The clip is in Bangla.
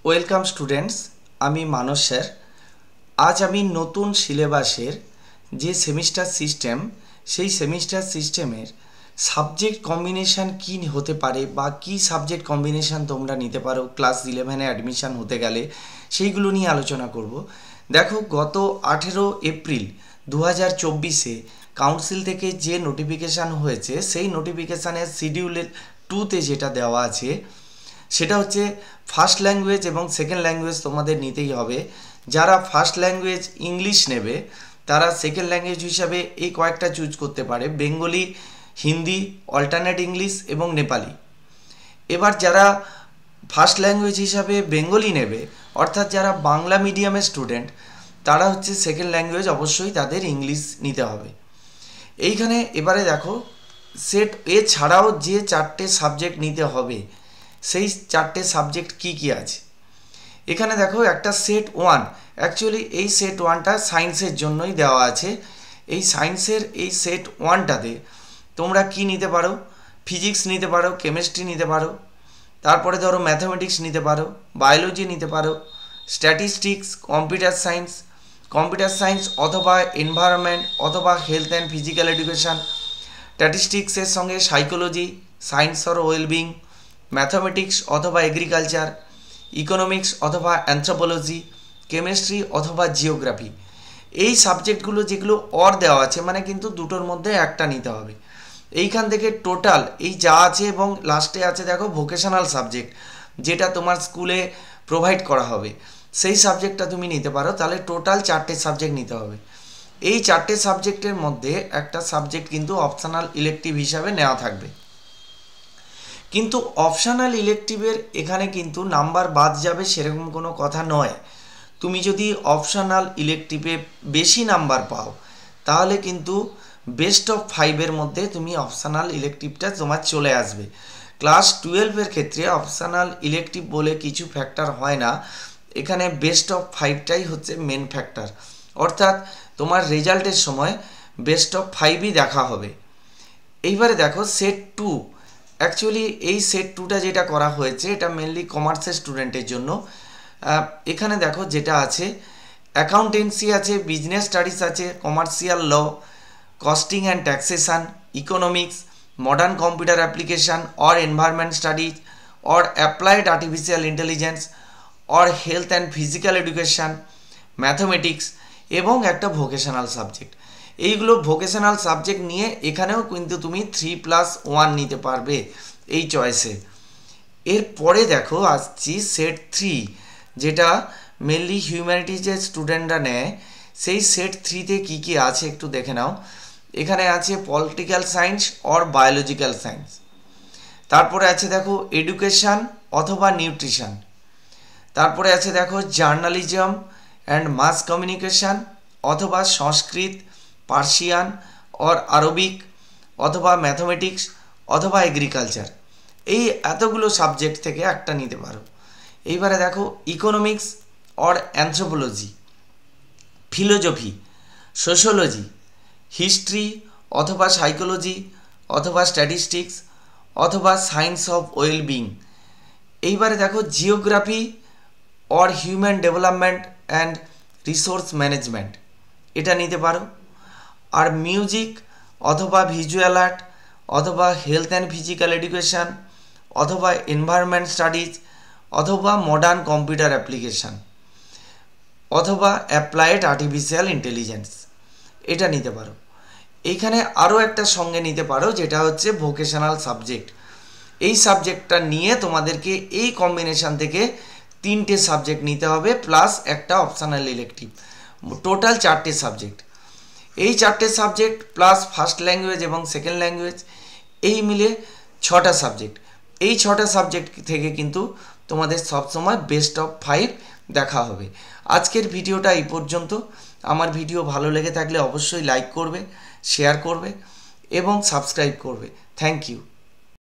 ওয়েলকাম স্টুডেন্টস, আমি মানস স্যার। আজ আমি নতুন সিলেবাসের যে সেমিস্টার সিস্টেম, সেই সেমিস্টার সিস্টেমের সাবজেক্ট কম্বিনেশান কী হতে পারে বা কী সাবজেক্ট কম্বিনেশান তোমরা নিতে পারো ক্লাস 11-এ অ্যাডমিশান হতে গেলে, সেইগুলো নিয়ে আলোচনা করব। দেখো, গত 18 এপ্রিল 2024-এ কাউন্সিল থেকে যে নোটিফিকেশান হয়েছে, সেই নোটিফিকেশানের শিডিউলের 2-তে যেটা দেওয়া আছে সেটা হচ্ছে ফার্স্ট ল্যাঙ্গুয়েজ এবং সেকেন্ড ল্যাঙ্গুয়েজ তোমাদের নিতেই হবে। যারা ফার্স্ট ল্যাঙ্গুয়েজ ইংলিশ নেবে তারা সেকেন্ড ল্যাঙ্গুয়েজ হিসাবে এই কয়েকটা চুজ করতে পারে: বেঙ্গলি, হিন্দি, অল্টারনেট ইংলিশ এবং নেপালি। এবার যারা ফার্স্ট ল্যাঙ্গুয়েজ হিসাবে বেঙ্গলি নেবে, অর্থাৎ যারা বাংলা মিডিয়ামের স্টুডেন্ট, তারা হচ্ছে সেকেন্ড ল্যাঙ্গুয়েজ অবশ্যই তাদের ইংলিশ নিতে হবে। এইখানে এবারে দেখো, সেট এছাড়াও যে 4টে সাবজেক্ট নিতে হবে, সেই 4টে সাবজেক্ট কি কি আছে এখানে দেখো। একটা সেট 1, অ্যাকচুয়ালি এই সেট 1টা সায়েন্সের জন্যই দেওয়া আছে। এই সায়েন্সের এই সেট 1টাতে তোমরা কি নিতে পারো? ফিজিক্স নিতে পারো, কেমিস্ট্রি নিতে পারো, তারপরে ধরো ম্যাথামেটিক্স নিতে পারো, বায়োলজি নিতে পারো, স্ট্যাটিস্টিক্স, কম্পিউটার সায়েন্স অথবা এনভায়রনমেন্ট অথবা হেলথ অ্যান্ড ফিজিক্যাল এডুকেশান, স্ট্যাটিস্টিক্সের সঙ্গে psychology, science or wellbeing, mathematics অথবা এগ্রিকালচার, ইকোনমিক্স অথবা অ্যানথ্রোপোলজি, কেমিস্ট্রি অথবা জিওগ্রাফি। এই সাবজেক্টগুলো যেগুলো অর দেওয়া আছে, মানে কিন্তু দুটোর মধ্যে একটা নিতে হবে। এইখান থেকে টোটাল এই যা আছে, এবং লাস্টে আছে দেখো ভোকেশনাল সাবজেক্ট, যেটা তোমার স্কুলে প্রোভাইড করা হবে, সেই সাবজেক্টটা তুমি নিতে পারো। তাহলে টোটাল 4টে সাবজেক্ট নিতে হবে। এই 4টে সাবজেক্টের মধ্যে একটা সাবজেক্ট কিন্তু অপশনাল ইলেকটিভ হিসাবে নেওয়া থাকবে। কিন্তু অপশনাল ইলেকটিভের এখানে কিন্তু নাম্বার বাদ যাবে সেরকম কোনো কথা নয়। তুমি যদি অপশনাল ইলেকটিভে বেশি নাম্বার পাও, তাহলে কিন্তু বেস্ট অফ 5-এর মধ্যে তুমি অপশনাল ইলেকটিভটা তোমার চলে আসবে। ক্লাস 12-এর ক্ষেত্রে অপশনাল ইলেকটিভ বলে কিছু ফ্যাক্টর হয় না, এখানে বেস্ট অফ 5টাই হচ্ছে মেন ফ্যাক্টর। অর্থাৎ তোমার রেজাল্টের সময় বেস্ট অফ 5ই দেখা হবে। এইবারে দেখো সেট 2, অ্যাকচুয়ালি এই সেট 2টা যেটা করা হয়েছে, এটা মেনলি কমার্সের স্টুডেন্টের জন্য। এখানে দেখো যেটা আছে, অ্যাকাউন্টেন্সি আছে, বিজনেস স্টাডিজ আছে, commercial law, costing and taxation, economics, modern computer application or environment studies or applied artificial intelligence or health and physical education, mathematics এবং একটা ভোকেশনাল সাবজেক্ট। এইগুলো ভোকেশনাল সাবজেক্ট নিয়ে এখানেও কিন্তু তুমি 3+1 নিতে পারবে এই চয়েসে। এরপরে দেখো আসছি সেট 3, যেটা মেনলি হিউম্যানিটিজের স্টুডেন্টরা নেয়। সেই সেট 3তে কী কী আছে একটু দেখে নাও। এখানে আছে political science or biological science, তারপরে আছে দেখো এডুকেশান অথবা নিউট্রিশন, তারপরে আছে দেখো জার্নালিজম অ্যান্ড মাস কমিউনিকেশান অথবা সংস্কৃত, পার্সিয়ান অর আরবিক অথবা ম্যাথামেটিক্স অথবা এগ্রিকালচার। এই এতগুলো সাবজেক্ট থেকে একটা নিতে পারো। এইবারে দেখো economics or anthropology, philosophy, sociology, history অথবা সাইকোলজি অথবা স্ট্যাটিস্টিক্স অথবা সায়েন্স অফ ওয়েলবিং। এইবারে দেখো geography or human development and resource management, এটা নিতে পারো। আর মিউজিক অথবা ভিজুয়াল আর্ট অথবা হেলথ অ্যান্ড ফিজিক্যাল এডুকেশান অথবা এনভায়রনমেন্ট স্টাডিজ অথবা মডার্ন কম্পিউটার অ্যাপ্লিকেশান অথবা অ্যাপ্লাইড আর্টিফিশিয়াল ইন্টেলিজেন্স, এটা নিতে পারো। এইখানে আরও একটা সঙ্গে নিতে পারো, যেটা হচ্ছে ভোকেশনাল সাবজেক্ট। এই সাবজেক্টটা নিয়ে তোমাদেরকে এই কম্বিনেশান থেকে 3টে সাবজেক্ট নিতে হবে, প্লাস একটা অপশনাল ইলেকটিভ। টোটাল 4টে সাবজেক্ট। এই 4টে সাবজেক্ট প্লাস ফার্স্ট ল্যাঙ্গুয়েজ এবং সেকেন্ড ল্যাঙ্গুয়েজ, এই মিলে 6টা সাবজেক্ট। এই 6টা সাবজেক্ট থেকে কিন্তু তোমাদের সবসময় বেস্ট অফ 5 দেখা হবে। আজকের ভিডিওটা এই পর্যন্ত। আমার ভিডিও ভালো লেগে থাকলে অবশ্যই লাইক করবে, শেয়ার করবে এবং সাবস্ক্রাইব করবে। Thank you.